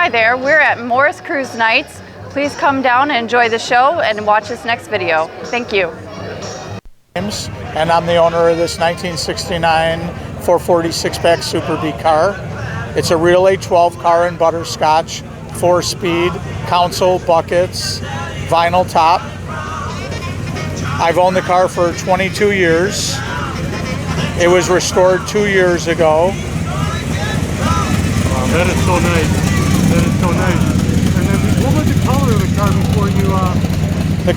Hi there, we're at Morris Cruise Nights. Please come down and enjoy the show and watch this next video. Thank you. And I'm the owner of this 1969 440 6-pack Super B car. It's a real A12 car in butterscotch, 4-speed, console, buckets, vinyl top. I've owned the car for 22 years. It was restored 2 years ago. Wow, that is so nice. That is so nice. And then what was the color of the car before you... The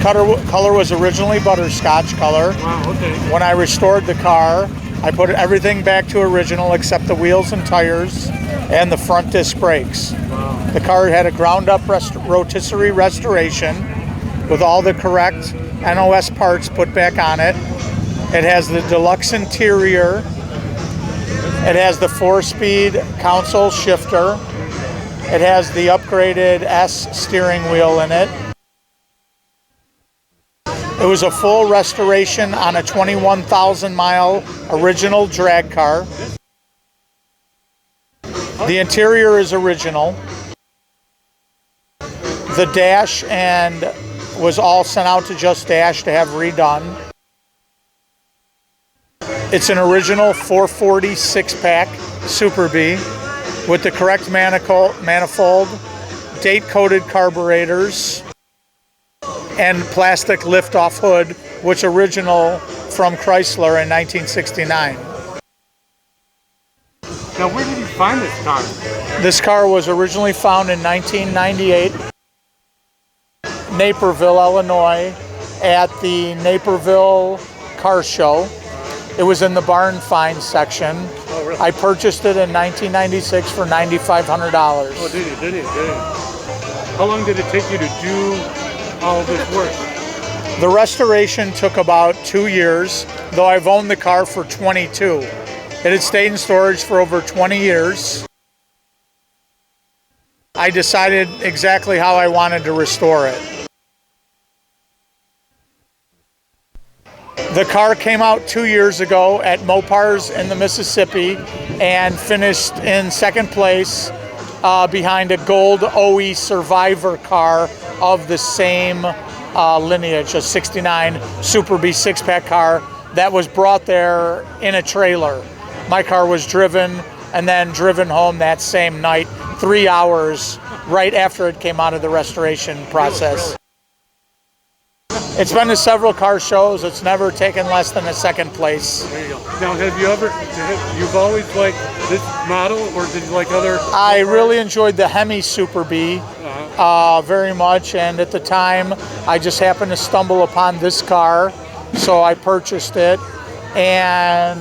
color was originally butterscotch color. Wow, okay. When I restored the car, I put everything back to original except the wheels and tires and the front disc brakes. Wow. The car had a ground-up rotisserie restoration with all the correct NOS parts put back on it. It has the deluxe interior. It has the 4-speed console shifter. It has the upgraded S steering wheel in it. It was a full restoration on a 21,000-mile original drag car. The interior is original. The dash and was all sent out to Just Dash to have redone. It's an original 440 6-pack Super B with the correct manifold, date-coated carburetors, and plastic lift-off hood, which original from Chrysler in 1969. Now, where did you find this car? This car was originally found in 1998, Naperville, Illinois, at the Naperville Car Show. It was in the barn find section. Oh, really? I purchased it in 1996 for $9,500. Oh, did it? How long did it take you to do all this work? The restoration took about 2 years, though I've owned the car for 22. It had stayed in storage for over 20 years. I decided exactly how I wanted to restore it. The car came out 2 years ago at Mopars in the Mississippi and finished in second place behind a gold OE Survivor car of the same lineage, a 69 Super B 6-pack car that was brought there in a trailer. My car was driven and then driven home that same night, 3 hours right after it came out of the restoration process. It's been to several car shows. It's never taken less than a second place. There you go. Now, you've always liked this model, or did you like other? I really enjoyed the Hemi Super B very much, and at the time, I just happened to stumble upon this car, so I purchased it, and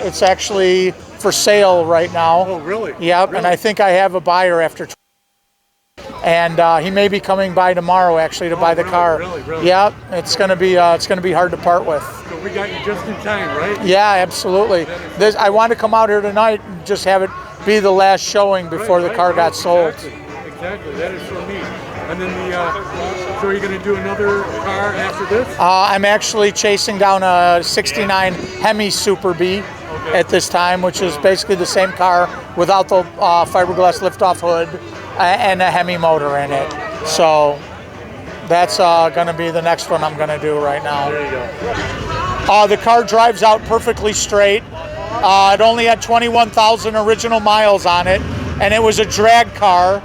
it's actually for sale right now. Oh, really? Yep, really? And I think I have a buyer after. And he may be coming by tomorrow, actually, to buy the car. Really? Yep, it's gonna be hard to part with. So we got you just in time, right? Yeah, absolutely. I want to come out here tonight and just have it be the last showing before the car got sold. Exactly. That is so neat. And then so are you going to do another car after this? I'm actually chasing down a 69 Hemi Super B at this time, which is basically the same car without the fiberglass liftoff hood and a Hemi motor in it. So that's going to be the next one I'm going to do right now. There you go. The car drives out perfectly straight. It only had 21,000 original miles on it, and it was a drag car.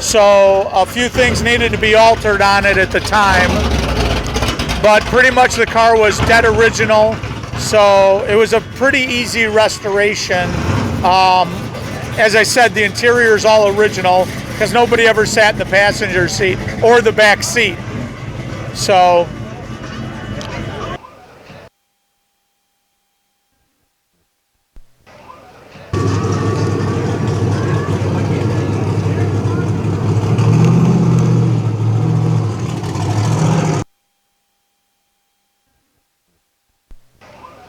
So a few things needed to be altered on it at the time, but pretty much the car was dead original. So it was a pretty easy restoration. As I said, the interior is all original because nobody ever sat in the passenger seat or the back seat. So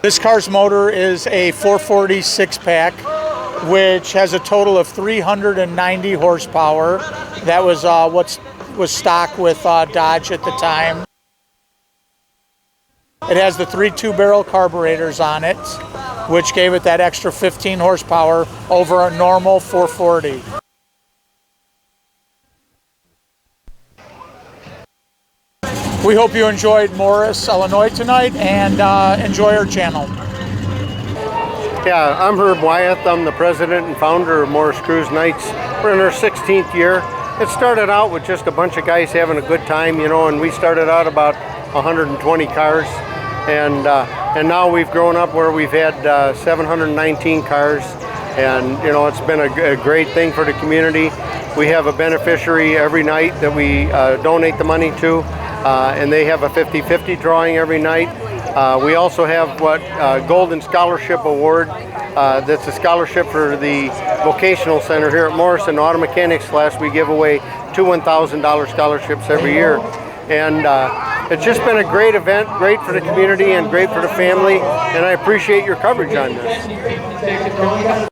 this car's motor is a 440 6-pack, which has a total of 390 horsepower. That was what was stock with Dodge at the time. It has the 3 2-barrel carburetors on it, which gave it that extra 15 horsepower over a normal 440. We hope you enjoyed Morris, Illinois tonight, and enjoy our channel. Yeah, I'm Herb Wyeth. I'm the president and founder of Morris Cruise Nights. We're in our 16th year. It started out with just a bunch of guys having a good time, you know, and we started out about 120 cars. And now we've grown up where we've had 719 cars. And, you know, it's been a great thing for the community. We have a beneficiary every night that we donate the money to. And they have a 50-50 drawing every night. We also have what Golden Scholarship Award. That's a scholarship for the Vocational Center here at Morris. In auto mechanics class, we give away 2 $1,000 scholarships every year. And it's just been a great event, great for the community and great for the family. And I appreciate your coverage on this.